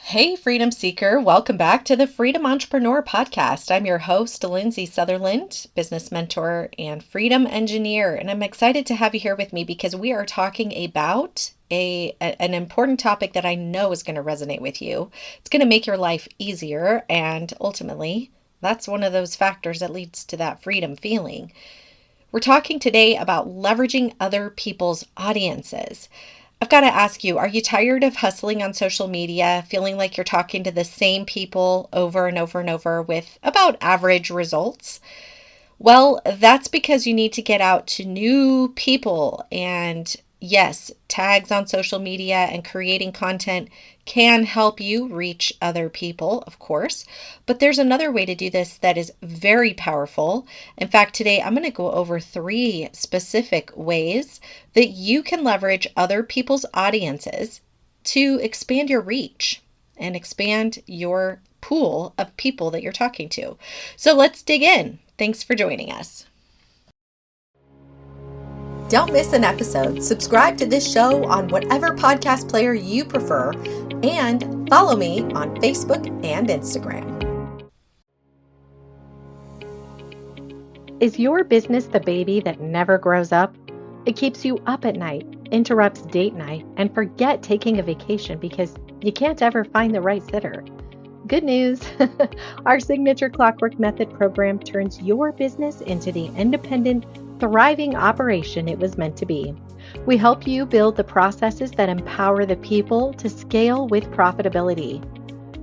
Hey, Freedom Seeker. Welcome back to the Freedom Entrepreneur Podcast. I'm your host, Lindsay Sutherland, business mentor and freedom engineer. And I'm excited to have you here with me because we are talking about an important topic that I know is going to resonate with you. It's going to make your life easier. And ultimately, that's one of those factors that leads to that freedom feeling. We're talking today about leveraging other people's audiences. I've got to ask you, are you tired of hustling on social media, feeling like you're talking to the same people over and over and over with about average results? Well, that's because you need to get out to new people. And yes, tags on social media and creating content can help you reach other people, of course. But there's another way to do this that is very powerful. In fact, today I'm going to go over 3 specific ways that you can leverage other people's audiences to expand your reach and expand your pool of people that you're talking to. So let's dig in. Thanks for joining us. Don't miss an episode. Subscribe to this show on whatever podcast player you prefer and follow me on Facebook and Instagram. Is your business the baby that never grows up? It keeps you up at night, interrupts date night, and forget taking a vacation because you can't ever find the right sitter. Good news! Our signature Clockwork Method program turns your business into the independent, thriving operation it was meant to be. We help you build the processes that empower the people to scale with profitability,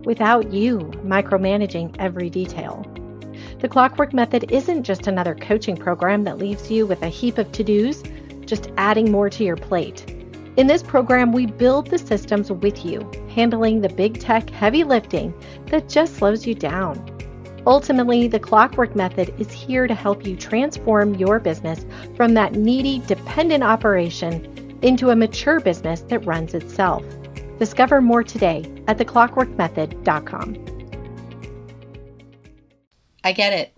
without you micromanaging every detail. The Clockwork Method isn't just another coaching program that leaves you with a heap of to-dos, just adding more to your plate. In this program, we build the systems with you, handling the big tech heavy lifting that just slows you down. Ultimately, the Clockwork Method is here to help you transform your business from that needy, dependent operation into a mature business that runs itself. Discover more today at theclockworkmethod.com. I get it.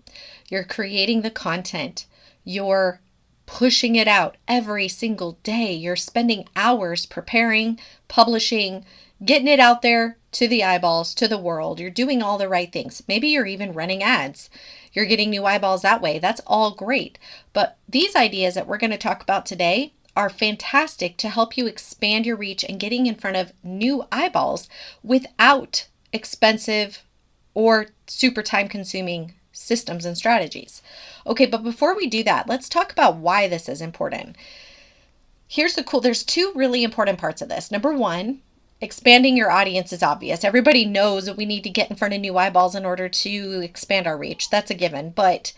You're creating the content. You're pushing it out every single day. You're spending hours preparing, publishing, getting it out there to the eyeballs, to the world. You're doing all the right things. Maybe you're even running ads. You're getting new eyeballs that way. That's all great. But these ideas that we're going to talk about today are fantastic to help you expand your reach and getting in front of new eyeballs without expensive or super time-consuming systems and strategies. Okay, but before we do that, let's talk about why this is important. There's 2 really important parts of this. Number 1, expanding your audience is obvious. Everybody knows that we need to get in front of new eyeballs in order to expand our reach. That's a given. But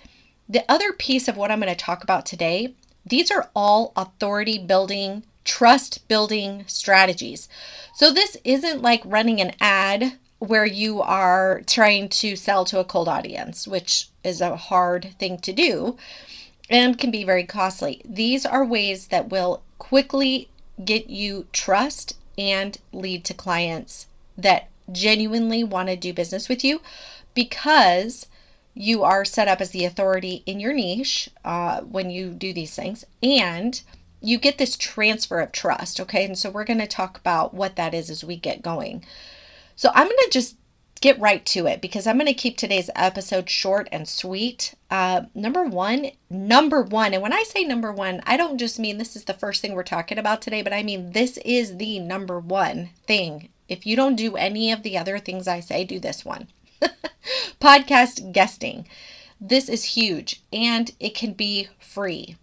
the other piece of what I'm going to talk about today, these are all authority building, trust building strategies. So this isn't like running an ad where you are trying to sell to a cold audience, which is a hard thing to do and can be very costly. These are ways that will quickly get you trust and lead to clients that genuinely want to do business with you because you are set up as the authority in your niche when you do these things, and you get this transfer of trust. Okay, and so we're going to talk about what that is as we get going. So I'm going to just get right to it because I'm going to keep today's episode short and sweet. Number one, and when I say number 1, I don't just mean this is the first thing we're talking about today, but I mean this is the number 1 thing. If you don't do any of the other things I say, do this one. Podcast guesting. This is huge and it can be free.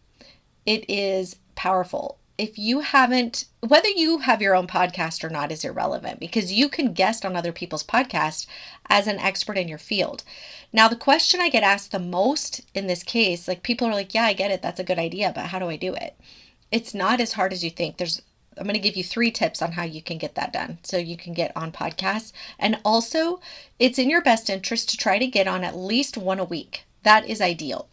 It is powerful. If you haven't, whether you have your own podcast or not is irrelevant because you can guest on other people's podcasts as an expert in your field. Now, the question I get asked the most in this case, like people are like, yeah, I get it. That's a good idea, but how do I do it? It's not as hard as you think. I'm going to give you 3 tips on how you can get that done so you can get on podcasts. And also, it's in your best interest to try to get on at least 1 a week. That is ideal.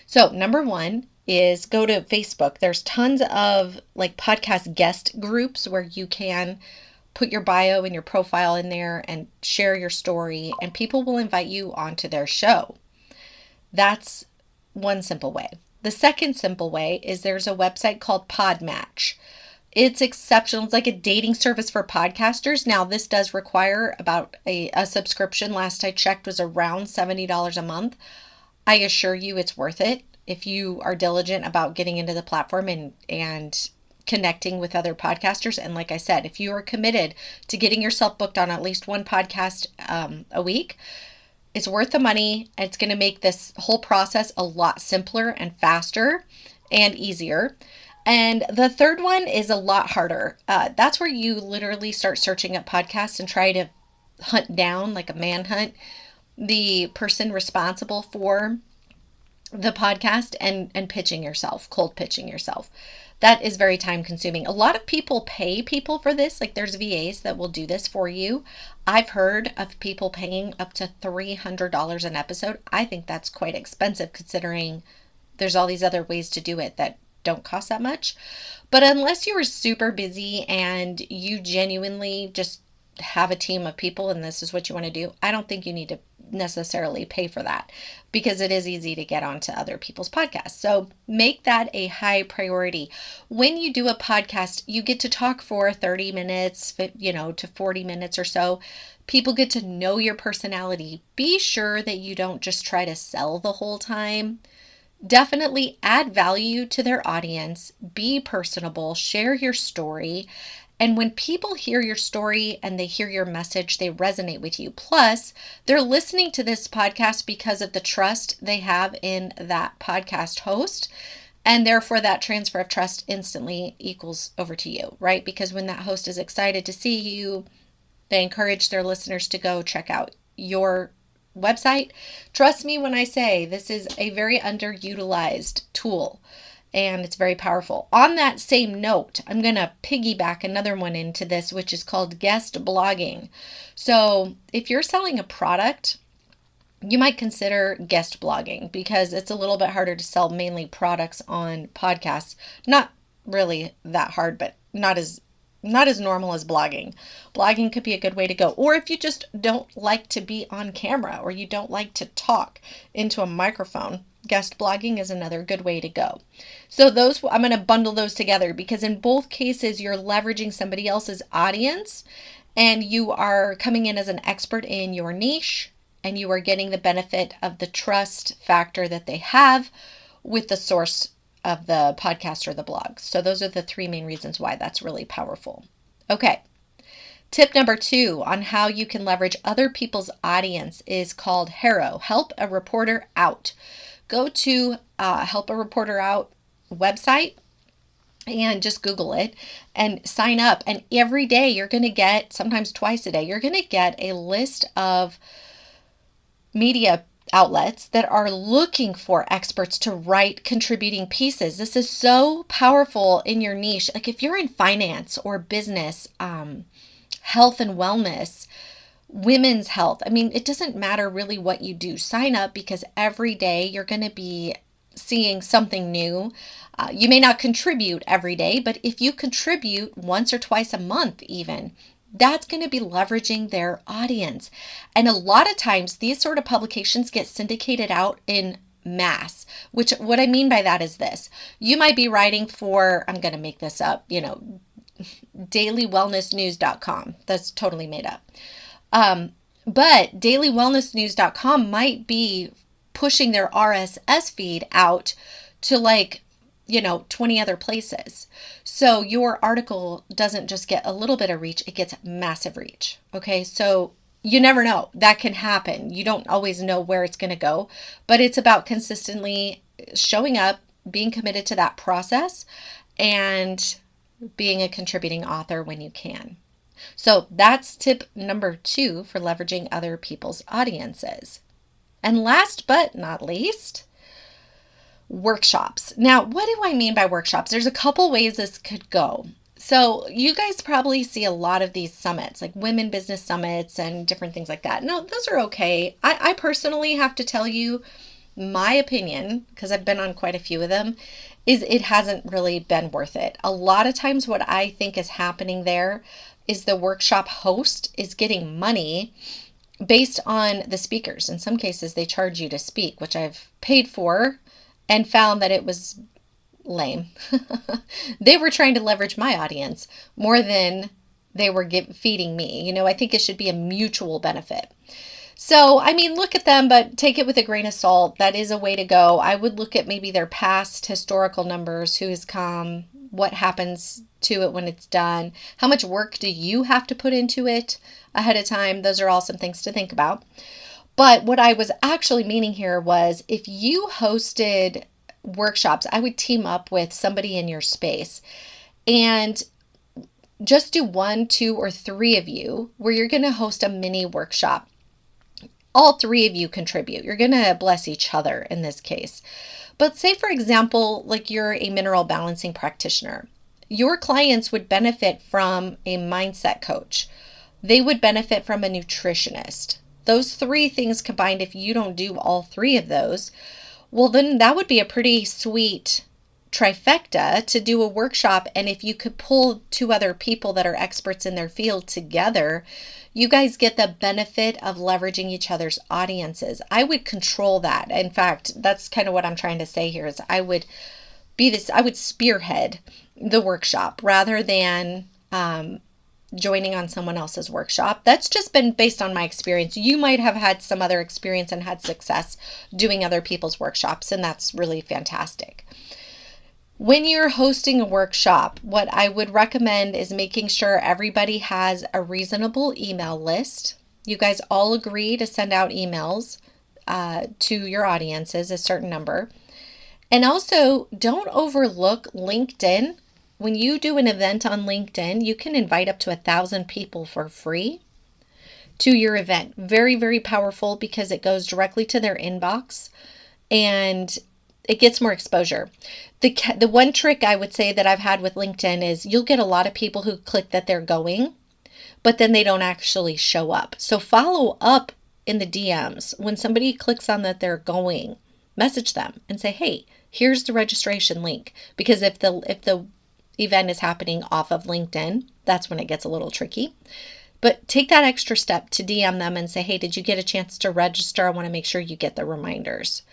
So, number 1 is go to Facebook. There's tons of like podcast guest groups where you can put your bio and your profile in there and share your story, and people will invite you onto their show. That's one simple way. The second simple way is there's a website called Podmatch. It's exceptional. It's like a dating service for podcasters. Now, this does require about a subscription. Last I checked was around $70 a month. I assure you it's worth it if you are diligent about getting into the platform and connecting with other podcasters. And like I said, if you are committed to getting yourself booked on at least one podcast a week, it's worth the money. It's going to make this whole process a lot simpler and faster and easier. And the third one is a lot harder. That's where you literally start searching up podcasts and try to hunt down, like a manhunt, the person responsible for the podcast and pitching yourself, cold pitching yourself. That is very time consuming. A lot of people pay people for this. Like there's VAs that will do this for you. I've heard of people paying up to $300 an episode. I think that's quite expensive considering there's all these other ways to do it that don't cost that much. But unless you are super busy and you genuinely just have a team of people and this is what you want to do, I don't think you need to necessarily pay for that because it is easy to get onto other people's podcasts. So make that a high priority. When you do a podcast, you get to talk for 30 minutes, to 40 minutes or so. People get to know your personality. Be sure that you don't just try to sell the whole time. Definitely add value to their audience. Be personable, share your story. And when people hear your story and they hear your message, they resonate with you. Plus, they're listening to this podcast because of the trust they have in that podcast host. And therefore, that transfer of trust instantly equals over to you, right? Because when that host is excited to see you, they encourage their listeners to go check out your website. Trust me when I say this is a very underutilized tool. And it's very powerful. On that same note, I'm going to piggyback another one into this, which is called guest blogging. So if you're selling a product, you might consider guest blogging because it's a little bit harder to sell mainly products on podcasts. Not really that hard, but not as normal as blogging. Blogging could be a good way to go. Or if you just don't like to be on camera or you don't like to talk into a microphone, guest blogging is another good way to go. So I'm going to bundle those together because in both cases, you're leveraging somebody else's audience and you are coming in as an expert in your niche and you are getting the benefit of the trust factor that they have with the source of the podcast or the blog. So those are the three main reasons why that's really powerful. Okay. Tip number 2 on how you can leverage other people's audience is called HARO, Help a Reporter Out. Go to Help a Reporter Out website and just Google it and sign up. And every day you're going to get, sometimes twice a day, you're going to get a list of media outlets that are looking for experts to write contributing pieces. This is so powerful in your niche. Like if you're in finance or business, health and wellness, women's health. I mean, it doesn't matter really what you do. Sign up because every day you're going to be seeing something new. You may not contribute every day, but if you contribute once or twice a month even, that's going to be leveraging their audience. And a lot of times these sort of publications get syndicated out in mass, which what I mean by that is this. You might be writing for, I'm going to make this up, dailywellnessnews.com. That's totally made up. But dailywellnessnews.com might be pushing their RSS feed out to 20 other places. So your article doesn't just get a little bit of reach, it gets massive reach. Okay. So you never know. That can happen. You don't always know where it's going to go, but it's about consistently showing up, being committed to that process, and being a contributing author when you can. So that's tip number 2 for leveraging other people's audiences. And last but not least, workshops. Now, what do I mean by workshops? There's a couple ways this could go. So you guys probably see a lot of these summits, like women business summits and different things like that. No, those are okay. I personally have to tell you my opinion, because I've been on quite a few of them, is it hasn't really been worth it. A lot of times what I think is happening there is the workshop host is getting money based on the speakers. In some cases, they charge you to speak, which I've paid for and found that it was lame. They were trying to leverage my audience more than they were feeding me. I think it should be a mutual benefit. So, I mean, look at them, but take it with a grain of salt. That is a way to go. I would look at maybe their past historical numbers, who has come, what happens to it when it's done, how much work do you have to put into it ahead of time. Those are all some things to think about. But what I was actually meaning here was, if you hosted workshops, I would team up with somebody in your space and just do 1, 2, or 3 of you where you're going to host a mini workshop. All 3 of you contribute. You're going to bless each other in this case. But say, for example, like you're a mineral balancing practitioner. Your clients would benefit from a mindset coach. They would benefit from a nutritionist. Those 3 things combined, if you don't do all 3 of those, well, then that would be a pretty sweet trifecta to do a workshop. And if you could pull 2 other people that are experts in their field together, you guys get the benefit of leveraging each other's audiences. I would control that. In fact, that's kind of what I'm trying to say here is I would spearhead the workshop rather than joining on someone else's workshop. That's just been based on my experience. You might have had some other experience and had success doing other people's workshops, and that's really fantastic. When you're hosting a workshop, what I would recommend is making sure everybody has a reasonable email list. You guys all agree to send out emails to your audiences, a certain number. And also, don't overlook LinkedIn. When you do an event on LinkedIn, you can invite up to 1,000 people for free to your event. Very, very powerful because it goes directly to their inbox and it gets more exposure. The one trick I would say that I've had with LinkedIn is you'll get a lot of people who click that they're going, but then they don't actually show up. So follow up in the DMs. When somebody clicks on that they're going, message them and say, hey, here's the registration link. Because if the event is happening off of LinkedIn, that's when it gets a little tricky. But take that extra step to DM them and say, hey, did you get a chance to register? I want to make sure you get the reminders.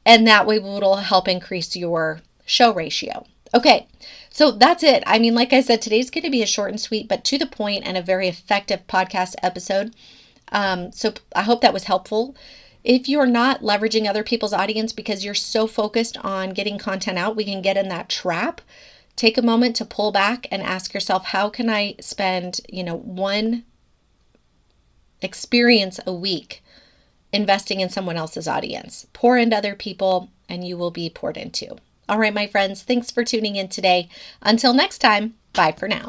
And that way it'll help increase your show ratio. Okay, so that's it. I mean, like I said, today's going to be a short and sweet, but to the point and a very effective podcast episode. So I hope that was helpful. If you're not leveraging other people's audience because you're so focused on getting content out, we can get in that trap. Take a moment to pull back and ask yourself, how can I spend, one experience a week investing in someone else's audience? Pour into other people and you will be poured into. All right, my friends, thanks for tuning in today. Until next time, bye for now.